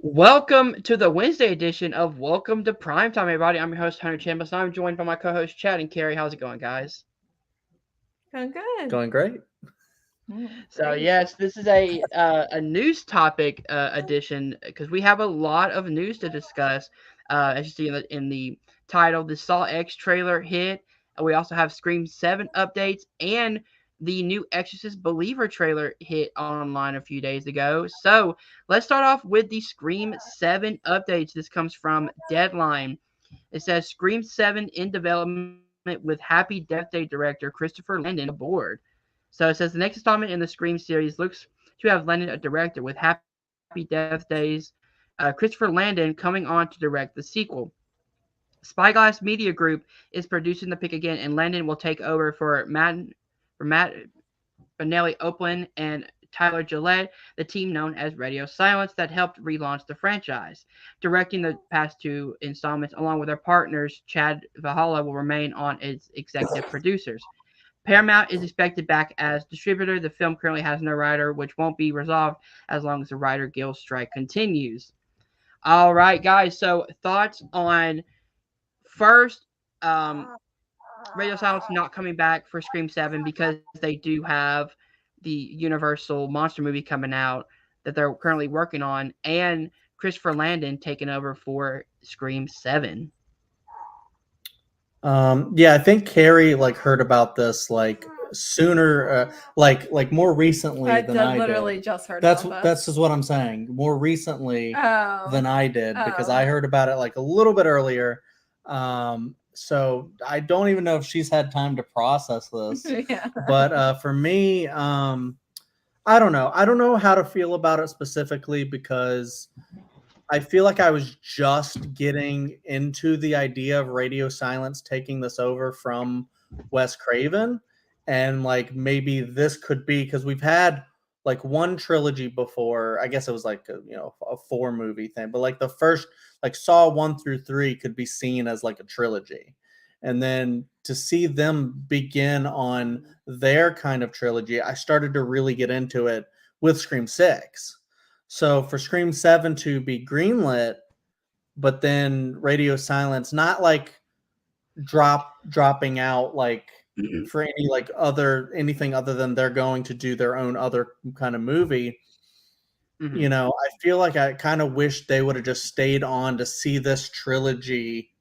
Welcome to the Wednesday edition of Welcome to Primetime, everybody. I'm your host, Hunter Chambers, and I'm joined by my co-host, Chad and Carrie. How's it going, guys? Going good. Going great. So, Great. yes, this is a news topic edition because we have a lot of news to discuss. As you see in the title, the Saw X trailer hit. We also have Scream 7 updates and the new Exorcist Believer trailer hit online a few days ago. So, let's start off with the Scream 7 updates. This comes from Deadline. It says Scream 7 in development with Happy Death Day director Christopher Landon aboard. So it says the next installment in the Scream series looks to have landed a director with Happy Death Days. Christopher Landon coming on to direct the sequel. Spyglass Media Group is producing the pick again, and Landon will take over for Matt Benelli Oakland and Tyler Gillette, the team known as Radio Silence that helped relaunch the franchise. Directing the past two installments along with their partners, Chad Valhalla will remain on as executive producers. Paramount is expected back as distributor. The film currently has no writer, which won't be resolved as long as the writer guild strike continues. All right, guys. So thoughts on first, Radio Silence not coming back for Scream 7 because they do have the Universal monster movie coming out that they're currently working on, and Christopher Landon taking over for Scream 7. Yeah, I think Carrie heard about this sooner, more recently than I literally did. just heard That's about that's this. just what I'm saying. More recently Oh. than I did because Oh. I heard about it like a little bit earlier. So I don't even know if she's had time to process this. Yeah. But for me, I don't know. I don't know how to feel about it specifically because I feel like I was just getting into the idea of Radio Silence taking this over from Wes Craven. And maybe this could be because we've had one trilogy before. I guess it was a 4 movie thing, but the first Saw 1 through 3 could be seen as a trilogy. And then to see them begin on their kind of trilogy, I started to really get into it with Scream 6. So for Scream 7 to be greenlit, but then Radio Silence not dropping out for any anything other than they're going to do their own other kind of movie. Mm-hmm. I feel like I kind of wish they would have just stayed on to see this trilogy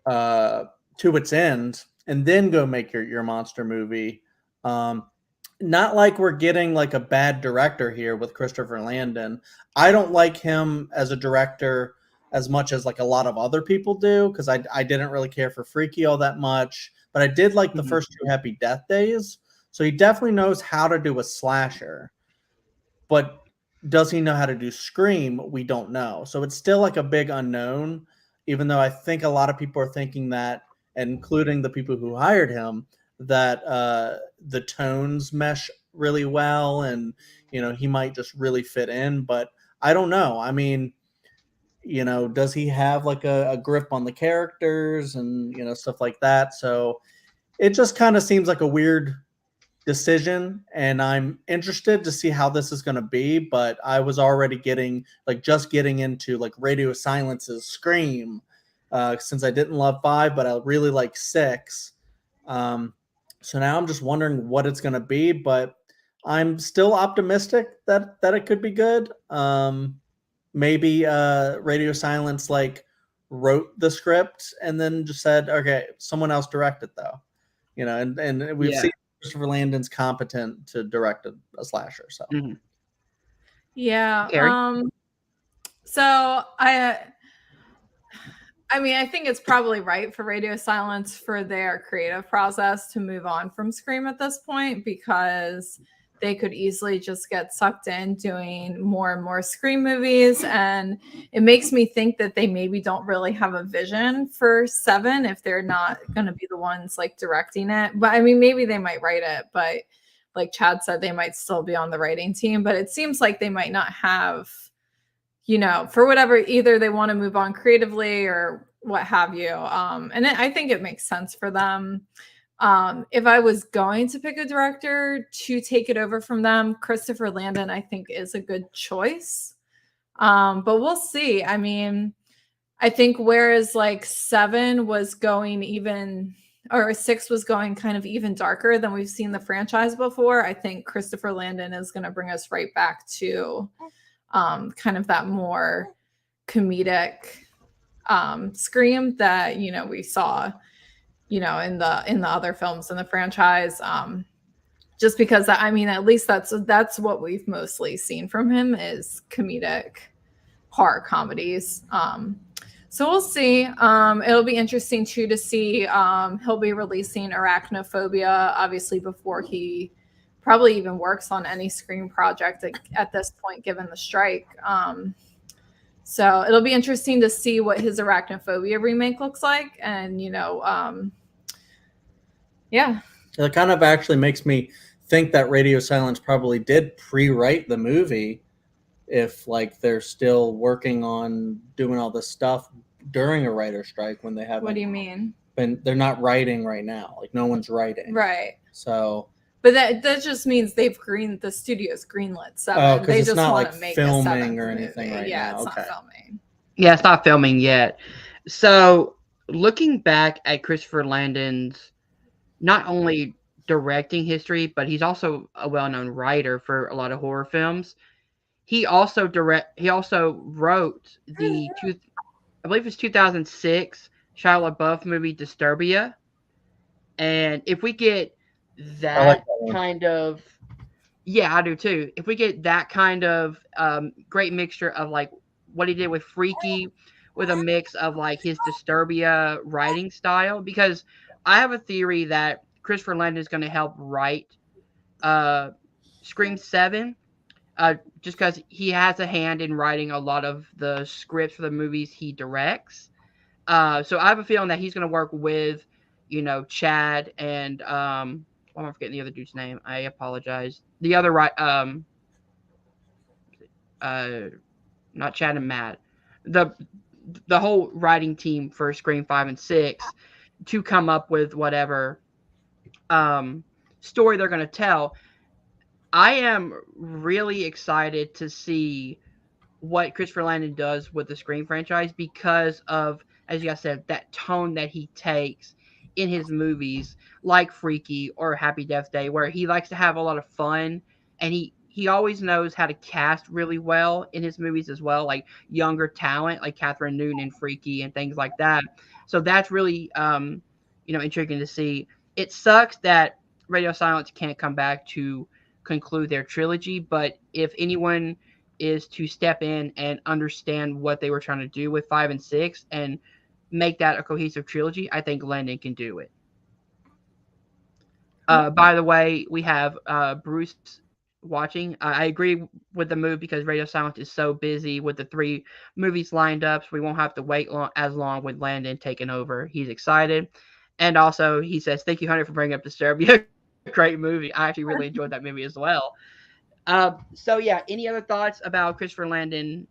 to its end and then go make your monster movie. Not like we're getting a bad director here with Christopher Landon. I don't like him as a director as much as a lot of other people do because I didn't really care for Freaky all that much, but I did like the first 2 Happy Death Days. So he definitely knows how to do a slasher, but does he know how to do Scream? We don't know. So it's still a big unknown, even though I think a lot of people are thinking that, including the people who hired him, that the tones mesh really well and he might just really fit in. But I don't know. I mean, does he have a grip on the characters and stuff like that? So it just kind of seems like a weird decision, and I'm interested to see how this is going to be. But I was already getting into Radio Silence's Scream, since I didn't love 5, but I really like 6. So now I'm just wondering what it's going to be, but I'm still optimistic that it could be good. Maybe Radio Silence wrote the script and then just said, okay, someone else direct it though. And we've seen Christopher Landon's competent to direct a slasher. So Yeah. Carrie? So I mean, I think it's probably right for Radio Silence for their creative process to move on from Scream at this point because they could easily just get sucked in doing more and more Scream movies. And it makes me think that they maybe don't really have a vision for 7 if they're not going to be the ones directing it. But I mean, maybe they might write it, but like Chad said, they might still be on the writing team. But it seems like they might not have, for whatever, either they want to move on creatively or what have you. And I think it makes sense for them. If I was going to pick a director to take it over from them, Christopher Landon, I think, is a good choice. But we'll see. I mean, I think whereas like 7 was going even, or 6 was going kind of even darker than we've seen the franchise before, I think Christopher Landon is going to bring us right back to kind of that more comedic Scream that we saw in the other films in the franchise. Just because I mean, at least that's what we've mostly seen from him is comedic horror comedies. So we'll see. It'll be interesting too to see. He'll be releasing Arachnophobia obviously before he probably even works on any Scream project at this point, given the strike. So it'll be interesting to see what his Arachnophobia remake looks like, and yeah. It kind of actually makes me think that Radio Silence probably did pre-write the movie if like they're still working on doing all this stuff during a writer strike when they haven't. What do you mean? They're not writing right now. Like no one's writing. Right. So. But that just means the studio's greenlit 7. Oh, because they it's just not want like to make filming or anything right yeah, now. it's Okay. not filming. Yeah, it's not filming yet. So looking back at Christopher Landon's not only directing history, but he's also a well-known writer for a lot of horror films. He also wrote I believe it's 2006 Shia LaBeouf movie Disturbia. And if we get that kind of, yeah, I do too. If we get that kind of great mixture of like what he did with Freaky, with a mix of like his Disturbia writing style, because I have a theory that Christopher Landon is going to help write Scream 7, just because he has a hand in writing a lot of the scripts for the movies he directs. So I have a feeling that he's going to work with, Chad and I'm forgetting the other dude's name. I apologize. The other not Chad and Matt, the whole writing team for Scream 5 and 6 to come up with whatever story they're going to tell. I am really excited to see what Christopher Landon does with the Scream franchise because of, as you guys said, that tone that he takes in his movies, like Freaky or Happy Death Day, where he likes to have a lot of fun, and he always knows how to cast really well in his movies as well, like younger talent, like Catherine Newton in Freaky and things like that. So that's really intriguing to see. It sucks that Radio Silence can't come back to conclude their trilogy, but if anyone is to step in and understand what they were trying to do with 5 and 6 and make that a cohesive trilogy, I think Landon can do it. By the way, we have Bruce watching. I agree with the move because Radio Silence is so busy with the 3 movies lined up, so we won't have to wait as long with Landon taking over. He's excited. And also, he says, thank you, Hunter, for bringing up Disturbia. Great movie. I actually really enjoyed that movie as well. So yeah, any other thoughts about Christopher Landon,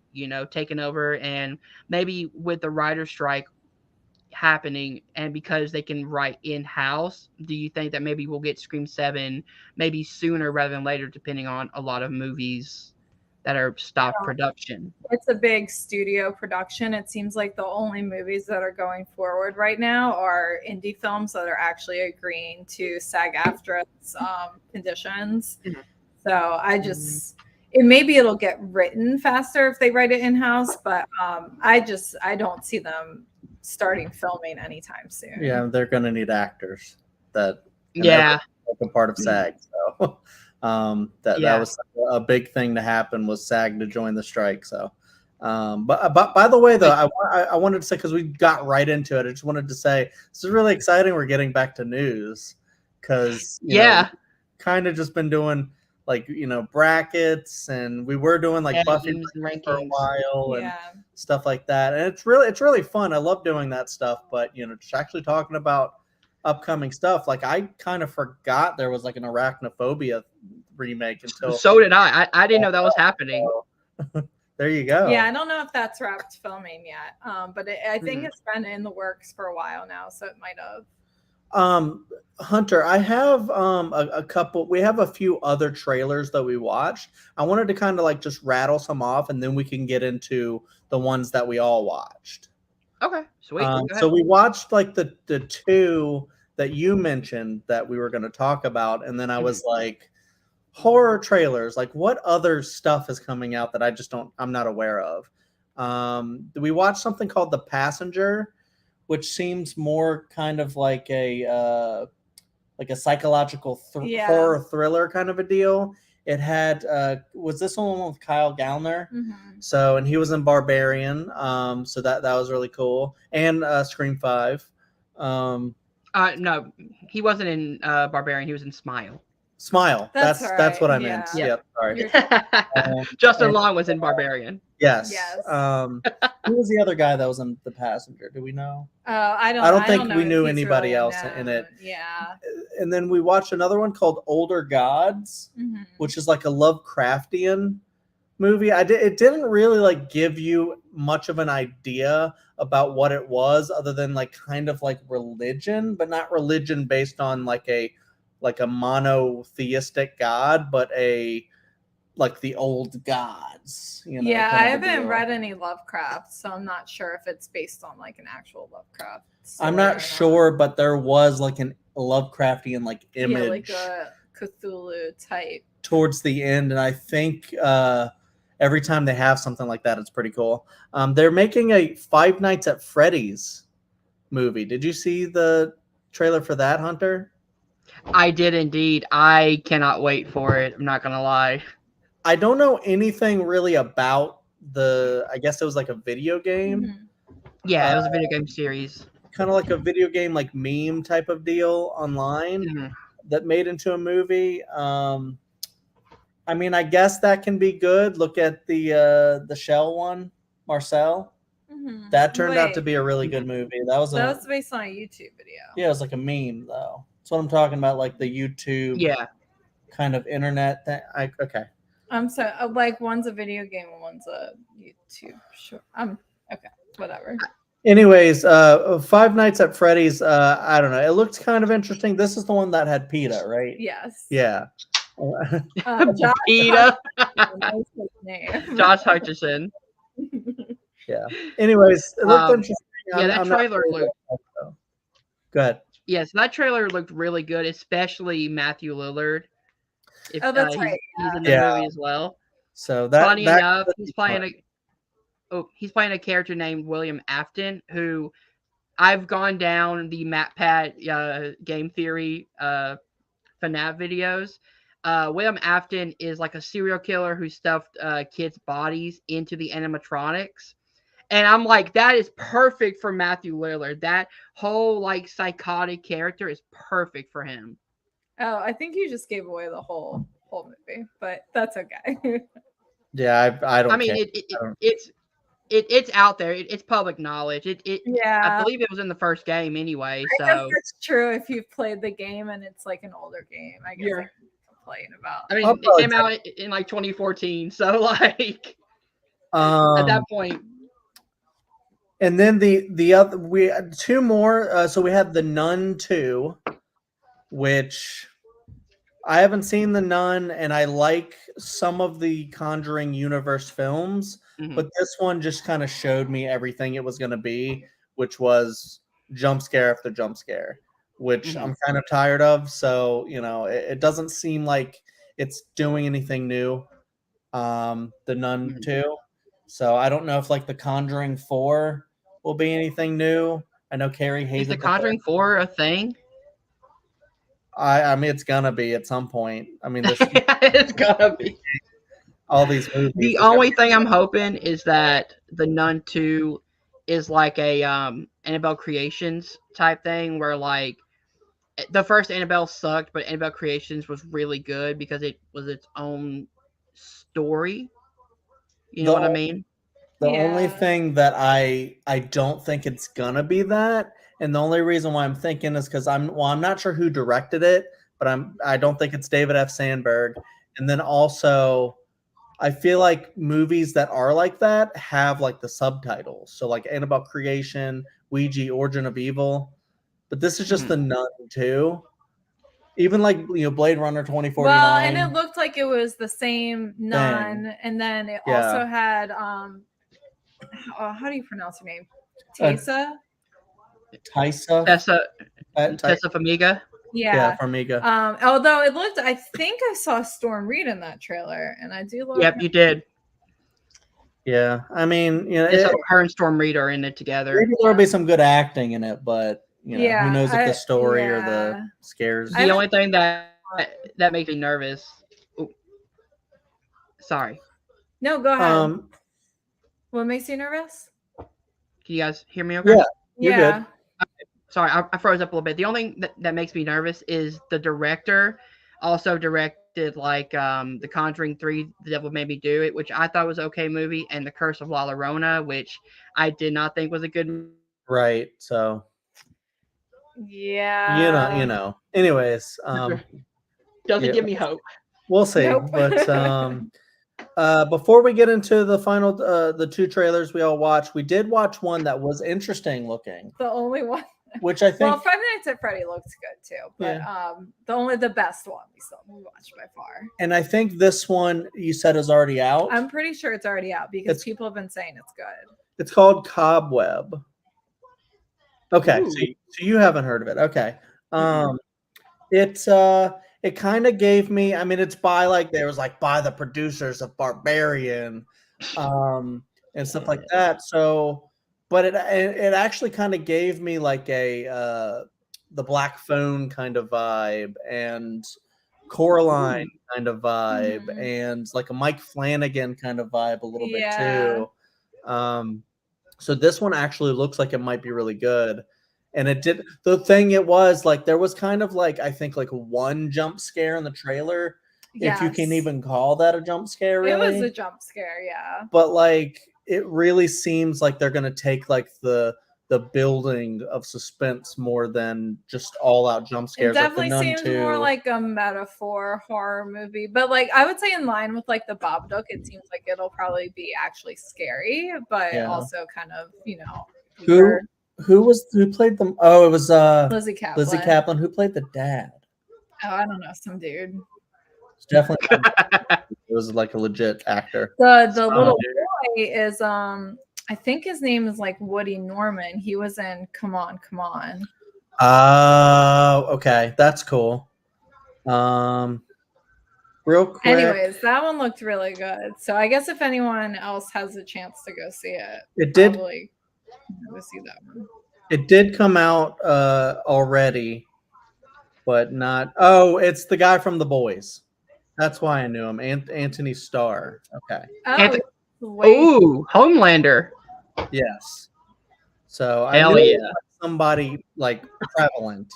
taking over, and maybe with the writer's strike happening and because they can write in-house, do you think that maybe we'll get Scream 7 maybe sooner rather than later, depending on a lot of movies that are stopped production? It's a big studio production. It seems like the only movies that are going forward right now are indie films that are actually agreeing to SAG-AFTRA's conditions. Mm-hmm. So maybe it'll get written faster if they write it in-house, but I don't see them starting filming anytime soon. Yeah, they're going to need actors that a part of SAG. So that was a big thing to happen, was SAG to join the strike. So, but by the way, though, I wanted to say, because we got right into it, I just wanted to say this is really exciting. We're getting back to news because kind of just been doing like brackets, and we were doing like Buffy rankings for a while and stuff like that, and it's really fun. I love doing that stuff, but just actually talking about upcoming stuff, like I kind of forgot there was like an Arachnophobia remake until. So did I. I didn't know that was happening. There you go. Yeah, I don't know if that's wrapped filming yet, but I think it's been in the works for a while now, so it might have. Hunter, I have a couple. We have a few other trailers that we watched. I wanted to kind of like just rattle some off, and then we can get into the ones that we all watched. Okay, sweet. Go So ahead. we watched like the two that you mentioned that we were going to talk about, and then I Mhm. was like, horror trailers. Like, what other stuff is coming out that I just don't? I'm not aware of. We watched something called The Passenger, which seems more kind of like a psychological Yeah. horror thriller kind of a deal. It had was this one with Kyle Gallner? So and he was in Barbarian, so that was really cool, and Scream 5. Um, No, he wasn't in Barbarian. He was in Smile. Smile. That's That's what I right, meant. yeah. Yep. Sorry. You're- Justin and- Long was in Barbarian. Yes. Yes. Who was the other guy that was in The Passenger? Do we know? I I don't think know we if knew he's anybody really else in it. known. Yeah. And then we watched another one called Older Gods, which is like a Lovecraftian movie. It didn't really like give you much of an idea about what it was, other than like kind of like religion, but not religion based on like a monotheistic god, but a like the old gods. Yeah, kind I of a haven't deal. read any Lovecraft, so I'm not sure if it's based on like an actual Lovecraft. I'm story or not sure, but there was like an Lovecraftian like image. Yeah, like a Cthulhu type. Towards the end, and I think every time they have something like that, it's pretty cool. They're making a Five Nights at Freddy's movie. Did you see the trailer for that, Hunter? I did indeed. I cannot wait for it. I'm not gonna lie. I don't know anything really about I guess it was like a video game, Yeah, it was a video game series. kind of like a video game like meme type of deal online Mhm. that made into a movie. I mean, I guess that can be good. Look at the Shell one, Marcel. That turned out to be a really good movie. That was based on a YouTube video. Yeah, it was like a meme though. That's what I'm talking about, like the YouTube Yeah. kind of internet thing. Okay. So like one's a video game and one's a YouTube show. Okay, whatever. Anyways, Five Nights at Freddy's. I don't know. It looked kind of interesting. This is the one that had PETA, right? Yes. Yeah. Josh PETA. Hutcherson is his name. Josh Hutcherson. Yeah. Anyways, it looked interesting. Yeah, that trailer looked. Go ahead. Yeah, so that trailer looked really good, especially Matthew Lillard. If, that's he's, right. He's in the movie as well. So funny enough, he's playing a character named William Afton, who I've gone down the MatPat game theory FNAF videos. William Afton is like a serial killer who stuffed kids' bodies into the animatronics. And I'm like, that is perfect for Matthew Lillard. That whole like psychotic character is perfect for him. Oh, I think you just gave away the whole movie, but that's okay. Yeah, I don't. I mean, it's out there. It's public knowledge. Yeah, I believe it was in the first game anyway. I guess that's true. If you've played the game and it's like an older game, I guess I can complain about. I mean, it came out in like 2014, so like at that point. And then the other, we had two more. So we had The Nun 2, which I haven't seen The Nun, and I like some of the Conjuring universe films, but this one just kind of showed me everything it was going to be, which was jump scare after jump scare, which I'm kind of tired of. So, it doesn't seem like it's doing anything new. The Nun 2. So I don't know if like The Conjuring 4 will be anything new. I know Carrie hated. Is The Conjuring 4 a thing? I mean, it's gonna be at some point. I mean, it's gonna be all these movies. The only thing I'm hoping is that The Nun 2 is like a Annabelle Creations type thing, where like the first Annabelle sucked, but Annabelle Creations was really good because it was its own story. You know what I mean? The only thing that I don't think it's gonna be that, and the only reason why I'm thinking is because I'm not sure who directed it, but I don't think it's David F. Sandberg. And then also, I feel like movies that are like that have like the subtitles. So like Annabelle Creation, Ouija, Origin of Evil, but this is just Mhm. the Nun 2. Even like Blade Runner Well, and it 2049 looked like it was the same thing. nun, and then it Yeah. also had how do you pronounce her name? Uh, Tesa. Tysa. Tessa Ty- Tessa Famiga. yeah, Yeah. Farmiga. Although it looked, I think I saw Storm Reed in that trailer, and I do love Yep, her. you did. Yeah, I mean, And so her and Storm Reed are in it together. maybe there'll be some good acting in it, but Yeah, who knows if the story or yeah. the scares. The only thing that makes me nervous. Ooh, sorry. No, go ahead. Um, What makes you nervous? Can you guys hear me okay? Yeah. You're Yeah. good. Sorry, I froze up a little bit. The only thing that makes me nervous is the director also directed like The Conjuring 3, The Devil Made Me Do It, which I thought was an okay movie, and The Curse of La Llorona, which I did not think was a good movie. Right. So Yeah. Anyways, Doesn't yeah, give me hope. we'll see. Nope. But before we get into the final, the two trailers we all watched, we did watch one that was interesting looking, The only one. which I think. Well, Five Nights at Freddy looked good too, but the best one we watched by far. And I think this one you said is already out. I'm pretty sure it's already out because people have been saying it's good. It's called Cobweb. Okay, Ooh. so you haven't heard of it. Okay. It kind of gave me, I mean, it's by by the producers of Barbarian, and stuff like that. So, but it actually kind of gave me like a the Black Phone kind of vibe and Coraline kind of vibe and like a Mike Flanagan kind of vibe a little bit too. So this one actually looks like it might be really good. And it did. The thing it was like there was kind of like I think like one jump scare in the trailer, if you can even call that a jump scare. Really, it was a jump scare, yeah. But like it really seems like they're gonna take like the building of suspense more than just all out jump scares. It definitely like seems more like a metaphor horror movie, but like I would say in line with like the Babadook, it seems like it'll probably be actually scary, but also kind of Who played them? Oh, it was Lizzie Kaplan. Lizzie Kaplan. Who played the dad? Oh, I don't know, some dude. It's definitely it was like a legit actor. The little boy is I think his name is like Woody Norman. He was in Come On, Come On. Oh, okay, that's cool. Real quick. Anyways, that one looked really good. So I guess if anyone else has a chance to go see it, it did. Probably go see that one. It did come out already, but not. Oh, it's the guy from The Boys. That's why I knew him. Anthony Starr. Okay. Oh, Homelander. Yes. So Hell I knew somebody like prevalent.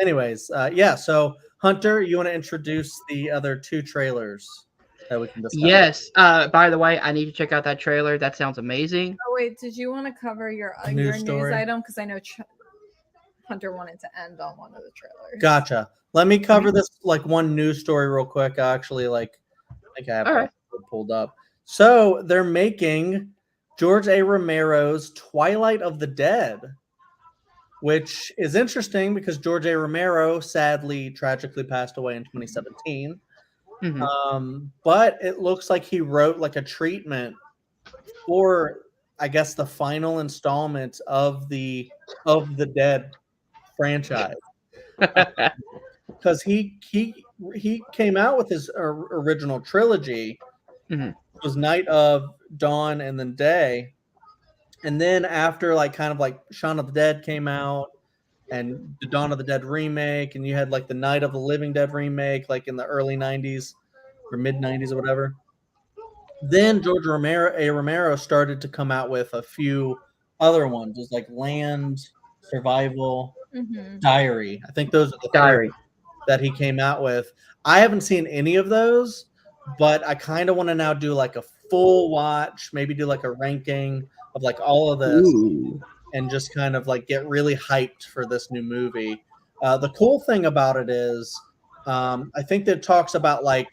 Anyways, yeah. So Hunter, you want to introduce the other two trailers that we can discuss? Yes. By the way, I need to check out that trailer. That sounds amazing. Oh wait, did you want to cover your news item? Because I know Hunter wanted to end on one of the trailers. Gotcha. Let me cover this like one news story real quick. I actually I think I have it pulled up. So they're making George A. Romero's Twilight of the Dead, which is interesting because George A. Romero sadly, tragically passed away in 2017. But it looks like he wrote like a treatment for, I guess, the final installment of the Dead franchise. Because he came out with his original trilogy. It was Night of, Dawn, and then Day. And then after like kind of like Shaun of the Dead came out and the Dawn of the Dead remake, and you had like the Night of the Living Dead remake like in the early 90s or mid 90s or whatever. Then George Romero started to come out with a few other ones. There's like Land, Survival, Diary. I think those are the Diary that he came out with. I haven't seen any of those, but I kind of want to now do like a full watch, maybe do like a ranking of like all of this and just kind of like get really hyped for this new movie. The cool thing about it is I think that it talks about like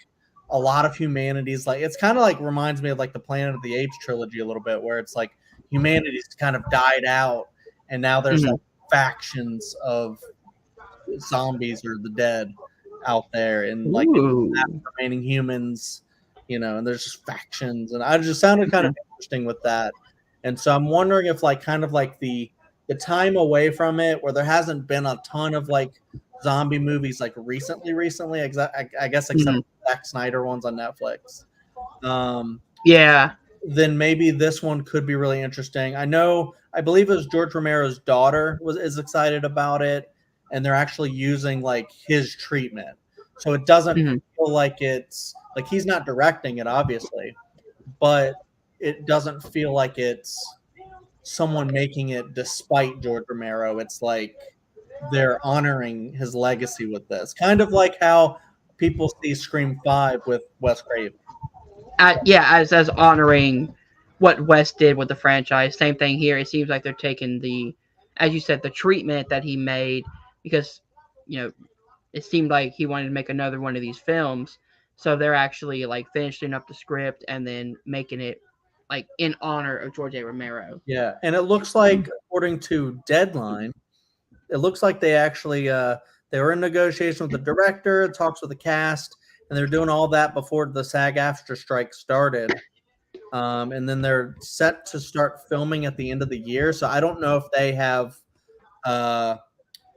a lot of humanity's like it's kind of like reminds me of like the Planet of the Apes trilogy a little bit, where it's like humanity's kind of died out and now there's like factions of zombies or the dead out there, and like Ooh. remaining humans, and there's just factions, and I just sounded kind of Mhm. interesting with that. And so I'm wondering if like kind of like the time away from it, where there hasn't been a ton of like zombie movies like recently, I guess except Mhm. Zack Snyder ones on Netflix. Um, Yeah. then maybe this one could be really interesting. I believe it was George Romero's daughter is excited about it, and they're actually using like his treatment, so it doesn't Mhm. feel like it's like he's not directing it, obviously, but it doesn't feel like it's someone making it despite George Romero. It's like they're honoring his legacy with this, kind of like how people see Scream 5 with Wes Craven. Yeah, as honoring what West did with the franchise. Same thing here. It seems like they're taking the, as you said, the treatment that he made because, you know, it seemed like he wanted to make another one of these films. So they're actually like finishing up the script and then making it like in honor of George A. Romero. Yeah, and it looks like, according to Deadline, it looks like they actually they were in negotiation with the director, talks with the cast, and they're doing all that before the SAG-AFTRA strike started. And then they're set to start filming at the end of the year. So I don't know if they have uh,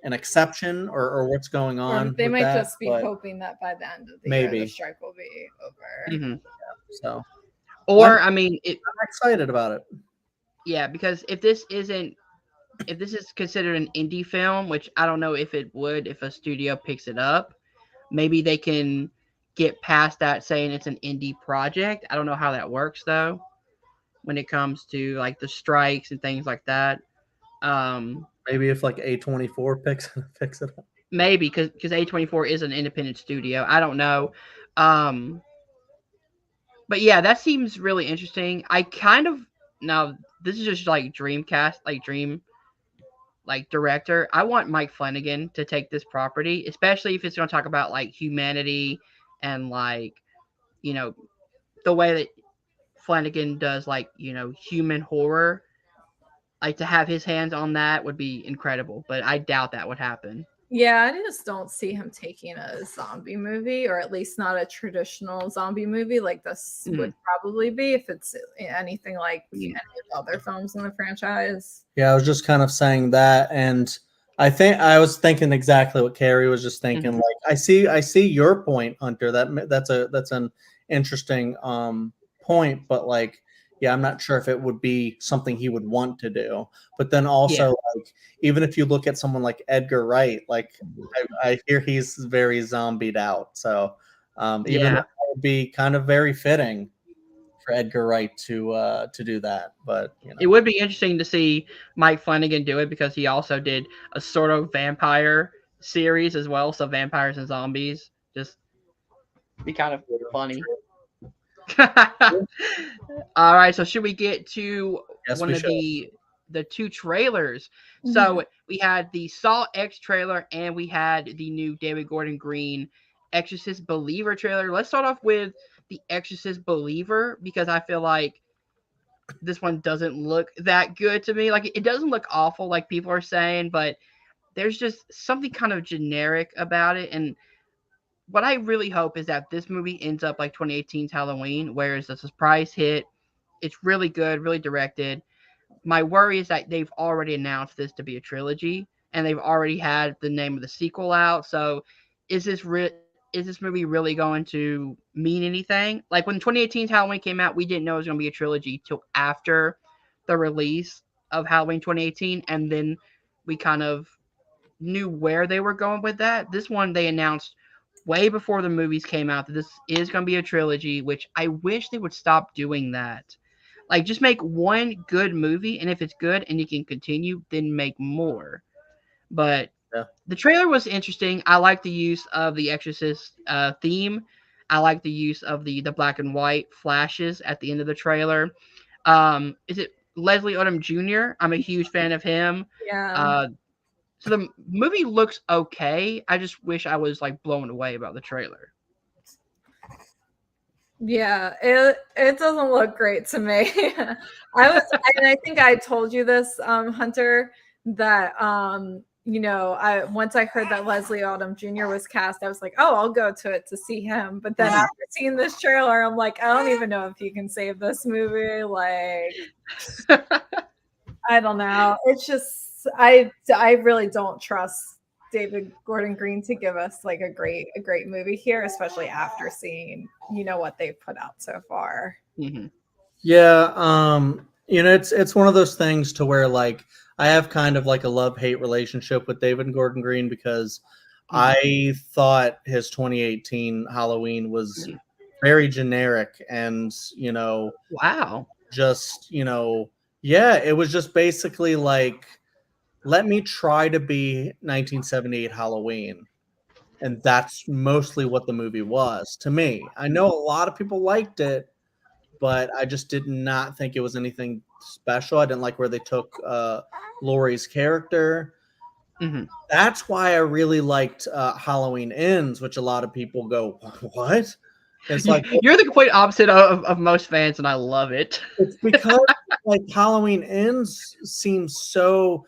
an exception or what's going Or on they with might that, just be but hoping that by the end of the year the maybe. strike will be over. Hmm. So I'm Or I mean, excited about it. yeah, because if this is considered an indie film, which I don't know if it would if a studio picks it up, maybe they can get past that saying it's an indie project. I don't know how that works though when it comes to like the strikes and things like that. Um, Maybe if like A24 picks it up. maybe because A24 is an independent studio. I don't know. Um, but yeah, that seems really interesting. I kind of now this is just like Dreamcast, like Dream like director. I want Mike Flanagan to take this property, especially if it's going to talk about like humanity and like you know the way that Flanagan does like human horror. Like to have his hands on that would be incredible, but I doubt that would happen. Yeah, I just don't see him taking a zombie movie, or at least not a traditional zombie movie like this Mm-hmm. would probably be if it's anything like Mm-hmm. any of the other films in the franchise. Yeah, I was just kind of saying that, and I was thinking exactly what Carrie was just thinking. Mm-hmm. Like, I see your point, Hunter. That's an interesting point, but like, yeah, I'm not sure if it would be something he would want to do. But then Yeah, also, like, even if you look at someone like Edgar Wright, like, I hear he's very zombied out. So, even yeah. that would be kind of very fitting for Edgar Wright to do that. But It would be interesting to see Mike Flanagan do it because he also did a sort of vampire series as well. So vampires and zombies just be kind of funny. All right, so should we get to yes, one we of should. the two trailers? Mhm. So we had the Saw X trailer and we had the new David Gordon Green Exorcist Believer trailer. Let's start off with the Exorcist Believer because I feel like this one doesn't look that good to me. Like it doesn't look awful like people are saying, but there's just something kind of generic about it. And what I really hope is that this movie ends up like 2018's Halloween, where it's a surprise hit. It's really good, really directed. My worry is that they've already announced this to be a trilogy, and they've already had the name of the sequel out. So, is this movie really going to mean anything? Like when 2018's Halloween came out, we didn't know it was going to be a trilogy till after the release of Halloween 2018, and then we kind of knew where they were going with that. This one they announced way before the movies came out that this is going to be a trilogy, which I wish they would stop doing that. Like just make one good movie, and if it's good and you can continue, then make more. But Yeah. the trailer was interesting. I like the use of the Exorcist theme. I like the use of the black and white flashes at the end of the trailer. Is it Leslie Odom Jr.? I'm a huge fan of him. Yeah. Uh, so the movie looks okay. I just wish I was like blown away about the trailer. Yeah, it doesn't look great to me. I was, and I think I told you this, Hunter, that I once I heard that Leslie Odom Jr. was cast, I was like, oh, I'll go to it to see him. But then after seeing this trailer, I'm like, I don't even know if he can save this movie. Like, I don't know. It's just I really don't trust David Gordon Green to give us like a great movie here, especially after seeing what they've put out so far. Mhm. Yeah, it's one of those things to where like I have kind of like a love-hate relationship with David Gordon Green because Mhm. I thought his 2018 Halloween was Mhm. very generic and, Wow. just, yeah, it was just basically like let me try to be 1978 Halloween. And that's mostly what the movie was to me. I know a lot of people liked it, but I just did not think it was anything special. I didn't like where they took Laurie's character. Mhm. That's why I really liked Halloween Ends, which a lot of people go, "What?" It's like You're the complete opposite of most fans, and I love it. it's because like Halloween Ends seems so,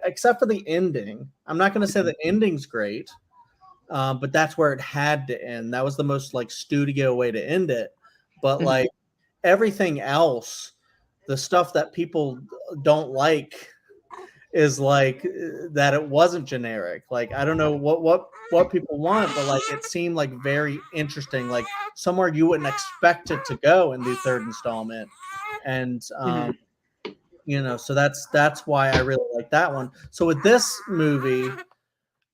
except for the ending. I'm not going to say the ending's great, but that's where it had to end. That was the most like studio way to end it. But Mhm. like everything else, the stuff that people don't like is like that it wasn't generic. Like I don't know what people want, but like it seemed like very interesting, like somewhere you wouldn't expect it to go in the third installment. And Mhm. so that's why I really like that one. So with this movie,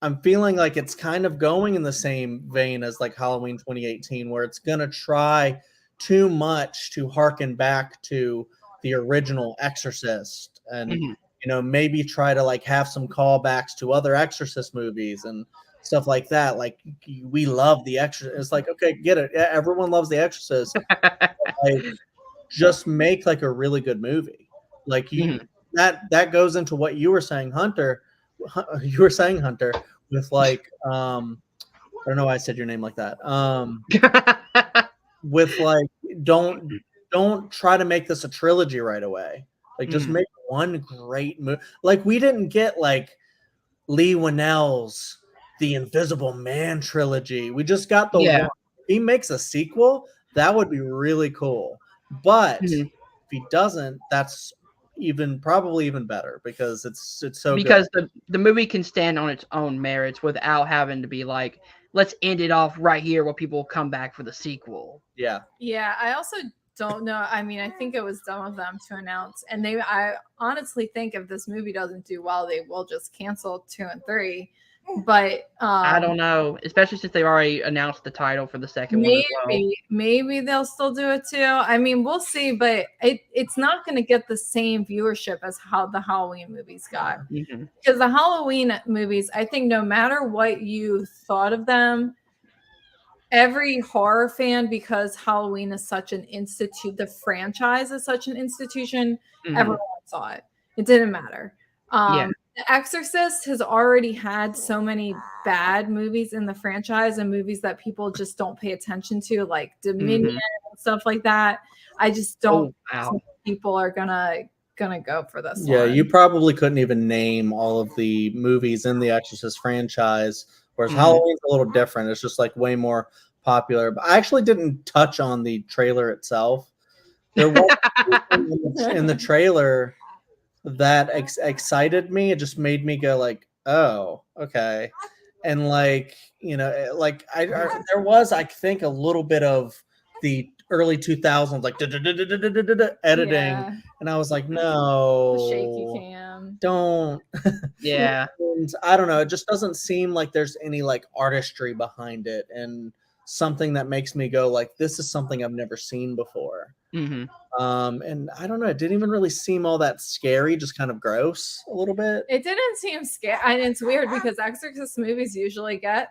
I'm feeling like it's kind of going in the same vein as like Halloween 2018, where it's gonna try too much to harken back to the original Exorcist, and Mhm. maybe try to like have some callbacks to other Exorcist movies and stuff like that. Like we love the Exorcist. It's like okay, get it. Yeah, everyone loves the Exorcist. Like just make like a really good movie. Like Mhm. that goes into what you were saying, Hunter. You were saying Hunter with like I don't know why I said your name like that. With like don't don't try to make this a trilogy right away. Like just Mhm. make one great movie. Like we didn't get like Lee Winnell's The Invisible Man trilogy. We just got the Yeah. one. If he makes a sequel, that would be really cool. But Mhm. if he doesn't, that's even probably even better because it's so good. Because the movie can stand on its own merits without having to be like, let's end it off right here while people come back for the sequel. Yeah. Yeah, I also don't know. I mean, I think it was dumb of them to announce, and I honestly think if this movie doesn't do well, they will just cancel 2 and 3. But I don't know, especially since they've already announced the title for the second one as well. maybe they'll still do it too. I mean, we'll see, but it's not going to get the same viewership as how the Halloween movies got. Mhm. Because the Halloween movies, I think no matter what you thought of them, every horror fan, because Halloween is such an institute, the franchise is such an institution, everyone Mhm. saw it. It didn't matter. Yeah. The Exorcist has already had so many bad movies in the franchise and movies that people just don't pay attention to, like Dominion Mhm. and stuff like that. I just don't Oh, wow. think people are gonna go for this Yeah, you one. probably couldn't even name all of the movies in the Exorcist franchise, whereas Mhm. Halloween's a little different. It's just like way more popular. But I actually didn't touch on the trailer itself. There was in the trailer that excited me. It just made me go like, "Oh, okay." And like, like there was I think a little bit of the early 2000s like editing, Yeah, and I was like, the shaky "No. cam. Don't." Yeah. And I don't know, it just doesn't seem like there's any like artistry behind it and something that makes me go like, "This is something I've never seen before." Mhm. And I don't know, it didn't even really seem all that scary, just kind of gross a little bit. It didn't seem scary, and it's weird because Exorcist movies usually get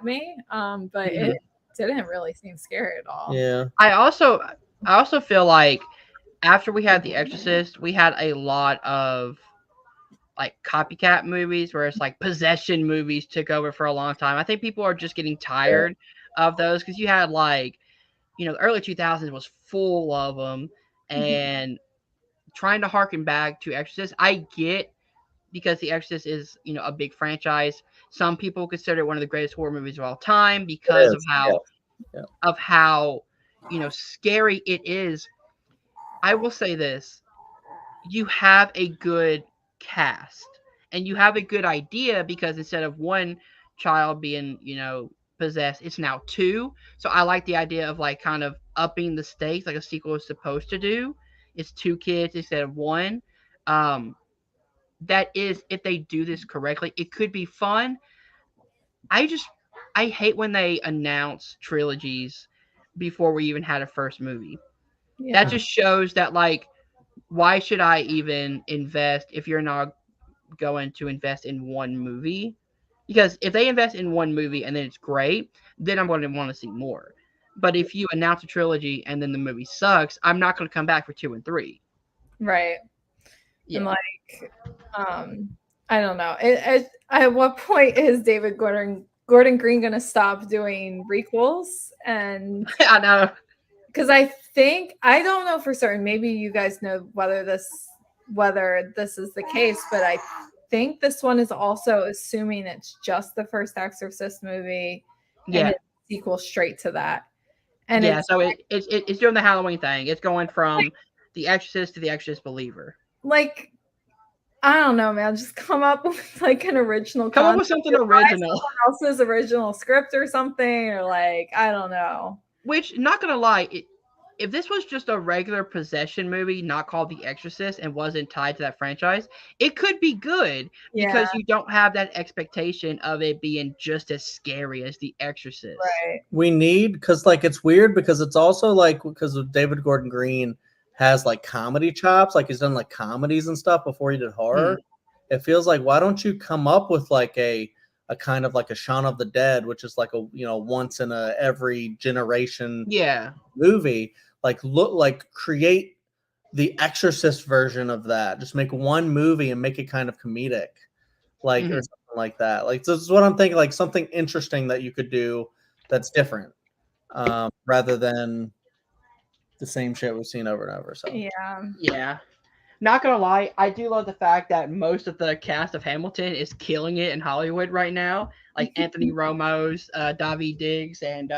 me, but it Mhm. didn't really seem scary at all. Yeah. I also I also feel like after we had The Exorcist, we had a lot of like copycat movies where it's like possession movies took over for a long time. I think people are just getting tired of those because you had like, the early 2000s was full of them, and trying to harken back to Exorcist, I get because The Exorcist is, a big franchise. Some people consider it one of the greatest horror movies of all time It because of is. how Yeah. of how scary it is. I will say this: you have a good cast and you have a good idea because instead of one child being, possessed, it's now two. So I like the idea of like kind of upping the stakes like a sequel is supposed to do. It's two kids instead of one. Um, that is, if they do this correctly, it could be fun. I just I hate when they announce trilogies before we even had a first movie. That Yeah. just shows that like why should I even invest if you're not going to invest in one movie? Because if they invest in one movie and then it's great, then I'm going to want to see more. But if you announce a trilogy and then the movie sucks, I'm not going to come back for 2 and 3. Right. And Yeah. like, I don't know. At what point is David Gordon Green going to stop doing requels? And I know. because I don't know for certain. Maybe you guys know whether this is the case, but I think this one is also assuming it's just the first Exorcist movie and Yeah. it's a sequel straight to that. And Yeah. it's So it's doing the Halloween thing. It's going from The Exorcist to The Exorcist Believer. like, I don't know, man. Just come up with like an original Come up concept. with something original. Someone else's original script or something, or like, I don't know. Which, not gonna lie, if this was just a regular possession movie, not called The Exorcist, and wasn't tied to that franchise, it could be good Yeah, because you don't have that expectation of it being just as scary as The Exorcist. right. We need, because like it's weird because it's also like because of David Gordon Green has like comedy chops, like he's done like comedies and stuff before he did horror. It feels like why don't you come up with like a kind of like a Shaun of the Dead, which is like a once in a every generation Yeah. movie, like create the Exorcist version of that. Just make one movie and make it kind of comedic, like or something like that. Like this is what I'm thinking, like something interesting that you could do that's different, rather than the same shit we've seen over and over. So Yeah. Yeah. Not gonna lie, I do love the fact that most of the cast of Hamilton is killing it in Hollywood right now. Like Anthony Ramos, Daveed Diggs, and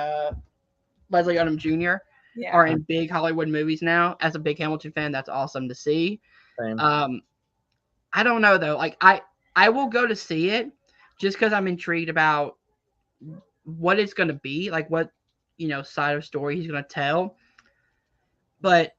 Leslie Odom Jr. are Yeah. in big Hollywood movies now. As a big Hamilton fan, that's awesome to see. same. I don't know though. Like I will go to see it just because I'm intrigued about what it's gonna be, like what side of story he's gonna tell. But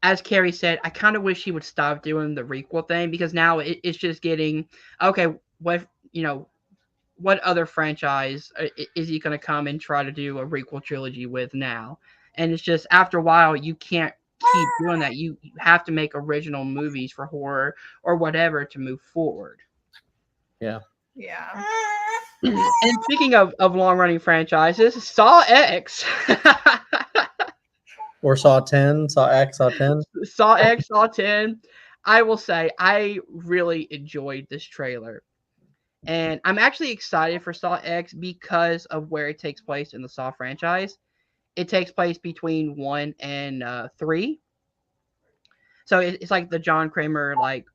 as Carrie said, I kind of wish he would stop doing the requel thing because now it's just getting okay. What other franchise is he going to come and try to do a requel trilogy with now? And it's just after a while you can't keep doing that. You have to make original movies for horror or whatever to move forward. Yeah. Yeah. And speaking of long running franchises, Saw X. Or Saw 10, Saw X, Saw 10. Saw X, Saw 10. I will say I really enjoyed this trailer. And I'm actually excited for Saw X because of where it takes place in the Saw franchise. It takes place between 1 and 3. So it's like the John Kramer like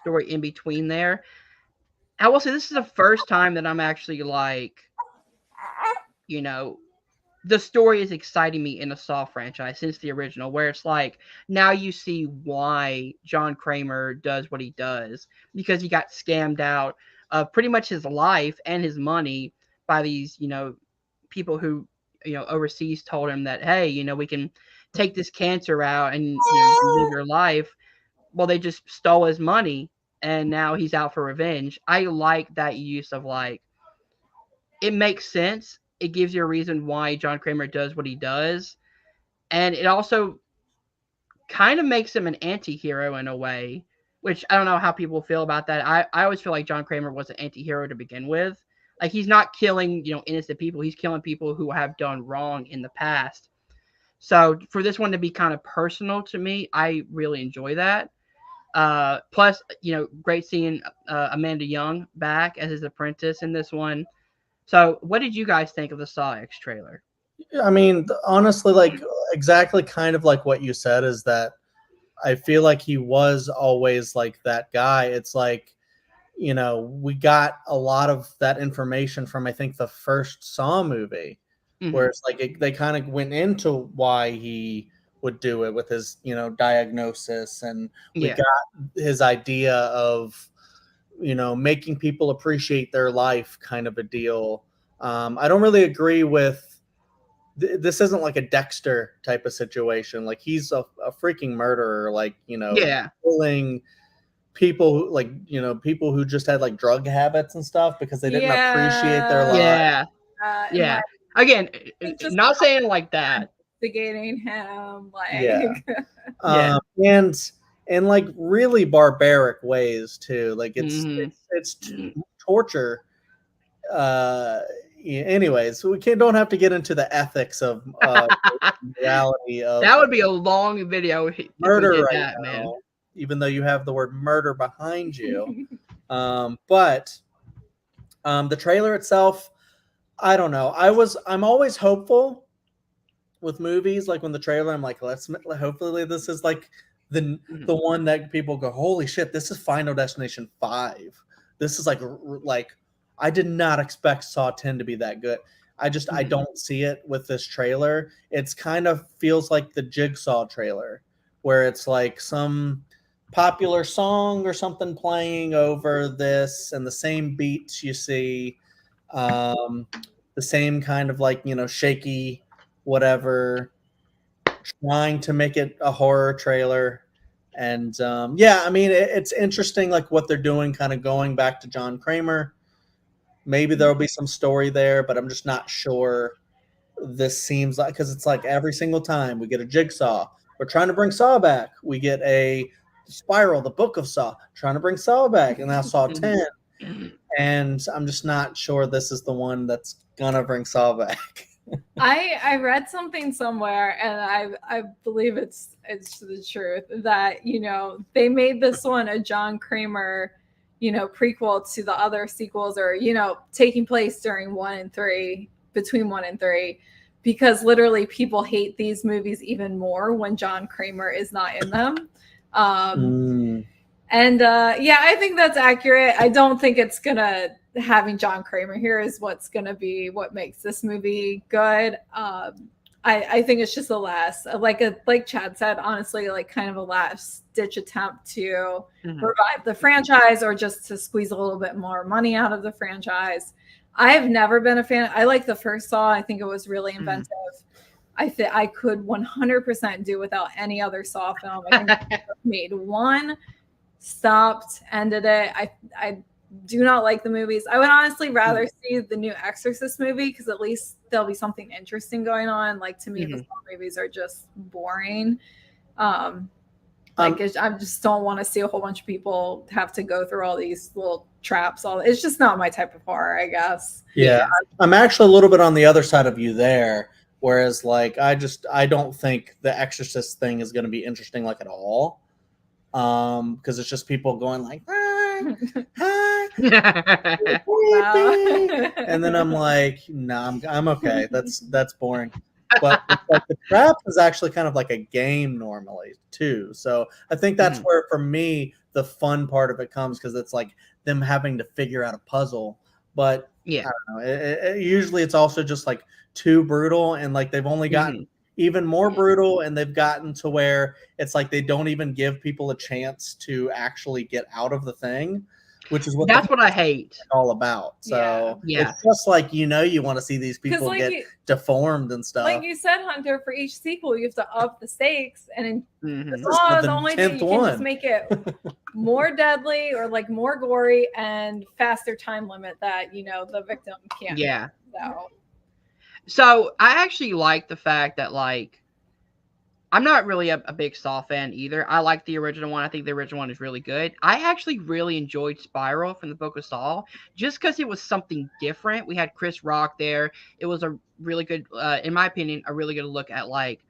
story in between there. I will say this is the first time that I'm actually like, you know, the story is exciting me in a Saw franchise since the original, where it's like now you see why John Kramer does what he does because he got scammed out of pretty much his life and his money by these, people who, overseas told him that, hey, we can take this cancer out and live your life. Well, they just stole his money and now he's out for revenge. I like that use of like it makes sense. It gives you a reason why John Kramer does what he does. And it also kind of makes him an anti-hero in a way, which I don't know how people feel about that. I always feel like John Kramer was an anti-hero to begin with. Like he's not killing, innocent people. He's killing people who have done wrong in the past. So for this one to be kind of personal to me, I really enjoy that. Plus, great seeing Amanda Young back as his apprentice in this one. So, what did you guys think of the Saw X trailer? I mean, honestly, like exactly kind of like what you said is that I feel like he was always like that guy. It's like we got a lot of that information from, I think, the first Saw movie, where Hmm. it's like they kind of went into why he would do it with his, diagnosis, and we Yeah. got his idea of, making people appreciate their life, kind of a deal. I don't really agree with. This isn't like a Dexter type of situation. Like, he's a freaking murderer. Like, Yeah. killing people people who just had like drug habits and stuff because they didn't appreciate their Yeah. lives. Yeah. And like Yeah. Again, I think just not saying like that. instigating him, Yeah. like Yeah. And like really barbaric ways too. Like Hmm. torture. Yeah, anyways, we don't have to get into the ethics of morality of That would be a long video if we murder did right that, man. now, even though you have the word murder behind you. But the trailer itself, I don't know. I'm always hopeful with movies, like when the trailer, I'm like, hopefully this is like the Mhm. the one that people go, holy shit, this is Final Destination 5. This is like I did not expect Saw 10 to be that good. I Mhm. don't see it with this trailer. It's kind of feels like the Jigsaw trailer, where it's like some popular song or something playing over this, and the same beats you see, um, the same kind of like, shaky whatever, trying to make it a horror trailer. And yeah, I mean, it's interesting, like what they're doing, kind of going back to John Kramer. Maybe there'll be some story there, but I'm just not sure. This seems like, because it's like every single time we get a Jigsaw, we're trying to bring Saw back. We get a Spiral, the Book of Saw, trying to bring Saw back, and now Saw 10. Mhm. And I'm just not sure this is the one that's gonna bring Saw back. I read something somewhere, and I believe it's the truth that they made this one a John Kramer prequel to the other sequels, or taking place during 1 and 3, between 1 and 3, because literally people hate these movies even more when John Kramer is not in them. Um, Mm. and yeah, I think that's accurate. I don't think it's gonna having John Kramer here is what's gonna be what makes this movie good. I think it's just a last, like Chad said, honestly, like kind of a last ditch attempt to Mhm. revive the franchise, or just to squeeze a little bit more money out of the franchise. I have never been a fan. I like the first Saw. I think it was really Mhm. inventive. I could 100% do without any other Saw film. I think I made one, stopped, ended it. I do not like the movies. I would honestly rather see the new Exorcist movie, because at least there'll be something interesting going on. Like, to me, the Mhm. Saw movies are just boring. Um, Um, I just don't want to see a whole bunch of people have to go through all these little traps. All it's just not my type of horror, I guess. yeah, Yeah. I'm actually a little bit on the other side of you there. Whereas, like, I don't think the Exorcist thing is going to be interesting, like, at all. Because it's just people going like, hi, hi, creepy. And then I'm like, nah, I'm okay. That's boring. But it's like the trap is actually kind of like a game normally too. So I think that's Mhm. where, for me, the fun part of it comes, because it's like them having to figure out a puzzle. But I Yeah. don't know. Usually it's also just like too brutal, and like they've only gotten Mhm. even more brutal, and they've gotten to where it's like they don't even give people a chance to actually get out of the thing, which is what the That's what I hate. all about. Yeah. So Yeah. it's just like, you want to see these Because people get deformed and like stuff. you said, Hunter, for each sequel you have to up the stakes, and in the Mhm. This is Saw, the the only thing 10th you can just one. make it more deadly, or like more gory, and faster time limit that the victim can't. Yeah. So So I actually like the fact that, like, I'm not really a big Saw fan either. I like the original one. I think the original one is really good. I actually really enjoyed Spiral from the Book of Saw, just because it was something different. We had Chris Rock there. It was a really good, in my opinion, a really good look at, like,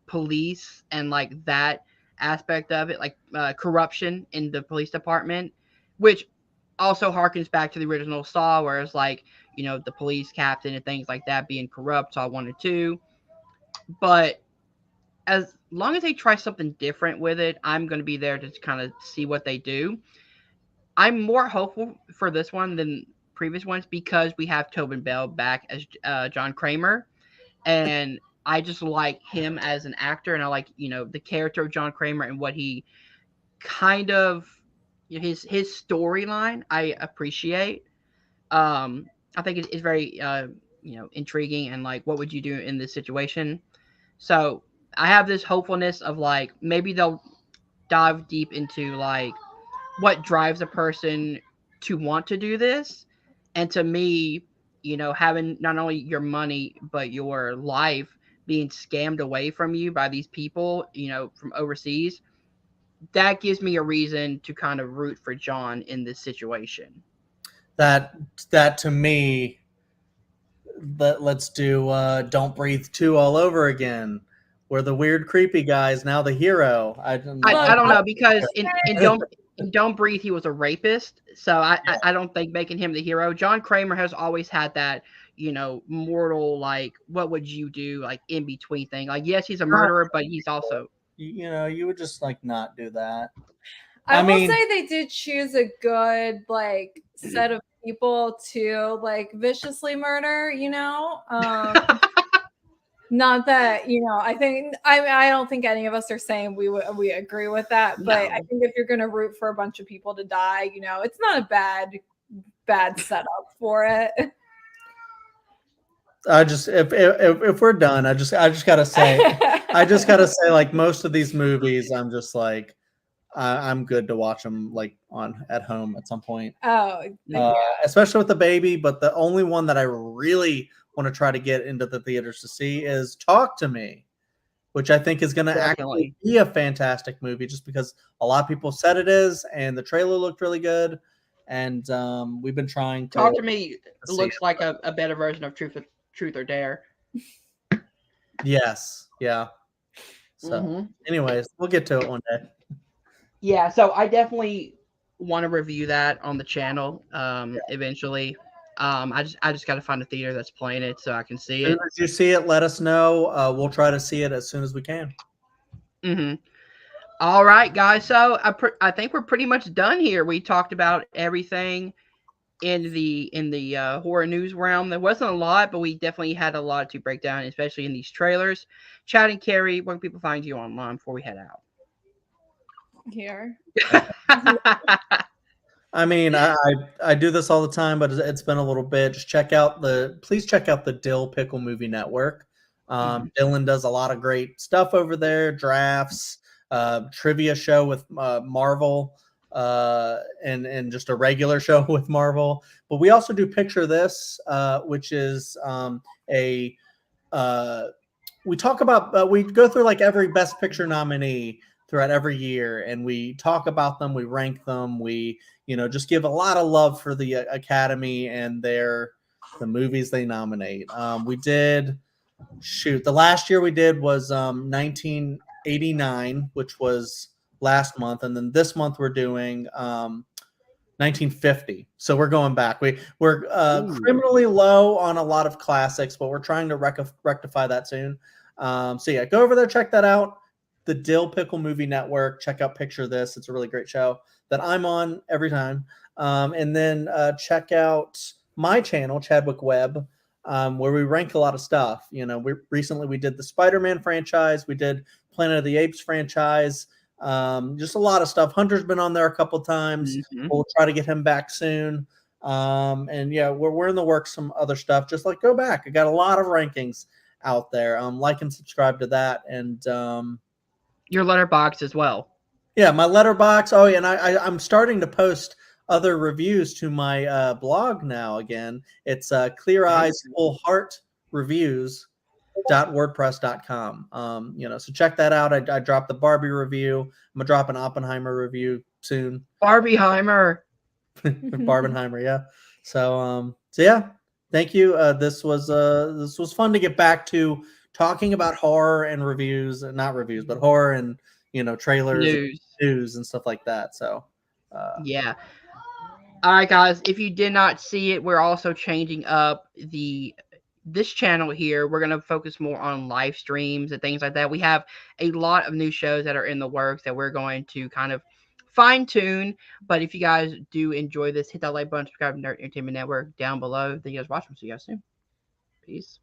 police and like that aspect of it, like corruption in the police department, which also harkens back to the original Saw, where it's like, the police captain and things like that being corrupt. Saw 1 and 2, but as long as they try something different with it, I'm going to be there to kind of see what they do. I'm more hopeful for this one than previous ones because we have Tobin Bell back as John Kramer, and I just like him as an actor, and I like the character of John Kramer and what he kind of his storyline. I appreciate. I think it's very intriguing and like what would you do in this situation. So I have this hopefulness of like maybe they'll dive deep into like what drives a person to want to do this. And to me, having not only your money but your life being scammed away from you by these people, from overseas, that gives me a reason to kind of root for John in this situation. That that to me, let's do Don't Breathe 2 all over again. Where the weird creepy guy is now the hero. I'm I, like, I Look, don't I know was because in gonna Don't Breathe he was a rapist, so I, yeah. I I don't think making him the hero. John Kramer has always had that mortal like what would you do like in between thing. Like yes, he's a murderer, but he's also You would just like not do that. I I will mean, say they did choose a good like set of people to like viciously murder, not that, I think I don't think any of us are saying we agree with that, but I no. think if you're going to root for a bunch of people to die, it's not a bad setup for it. I just if we're done, I just gotta say, I just gotta say, like most of these movies, I'm just like I'm good to watch them like on at home at some point, Oh, Mm, yeah. especially with the baby. But the only one that I really want to try to get into the theaters to see is Talk to Me, which I think is going to actually definitely. be a fantastic movie, just because a lot of people said it is, and the trailer looked really good, and we've been trying Talk to Me to see it. looks like a better version of Truth or Dare. Yes, yeah. So, Hmm. anyways, we'll get to it one day. Yeah, so I definitely want to review that on the channel eventually. I just got to find a theater that's playing it so I can see As soon it. as you see it, let us know. We'll try to see it as soon as we can. Hmm. All right, guys. So I think we're pretty much done here. We talked about everything in the horror news realm. There wasn't a lot, but we definitely had a lot to break down, especially in these trailers. Chad and Carrie, where can people find you online before we head Here. out? I mean, I do this all the time, but it's been a little bit. Just please check out the Dill Pickle Movie Network. Mhm. Dylan does a lot of great stuff over there, drafts, trivia show with Marvel, and just a regular show with Marvel. But we also do Picture This, which is a uh, we talk about we go through like every Best Picture nominee throughout every year, and we talk about them, we rank them, we just give a lot of love for the Academy and the movies they nominate. We did the last year we did was 1989, which was last month, and then this month we're doing 1950. So we're going back. We're Ooh. criminally low on a lot of classics, but we're trying to rectify that soon. So yeah, go over there, check that out. The Dill Pickle Movie Network. Check out Picture This. It's a really great show that I'm on every time. And then check out my channel, Chadwick Webb, where we rank a lot of stuff. We did the Spider-Man franchise. We did Planet of the Apes franchise. Just a lot of stuff. Hunter's been on there a couple times. Mhm. We'll try to get him back soon. And yeah, we're in the works some other stuff. Just like go back. I got a lot of rankings out there. Like and subscribe to that. And Your letterbox as well. yeah, my letterbox. Oh, yeah, and I'm starting to post other reviews to my blog now again. It's Clear Nice. Eyes Full Heart Reviews wordpress.com. So check that out. I dropped the Barbie review. I'm gonna drop an Oppenheimer review soon. Barbieheimer. Barbenheimer, yeah. So yeah, thank you. This was fun to get back to talking about horror and reviews, not reviews, but horror and trailers, and News. news, and stuff like that. So Yeah. All right, guys. If you did not see it, we're also changing up the this channel here. We're gonna focus more on live streams and things like that. We have a lot of new shows that are in the works that we're going to kind of fine tune. But if you guys do enjoy this, hit that like button, subscribe to Nerd Entertainment Network down below. Thank you guys for watching. See you guys soon. Peace.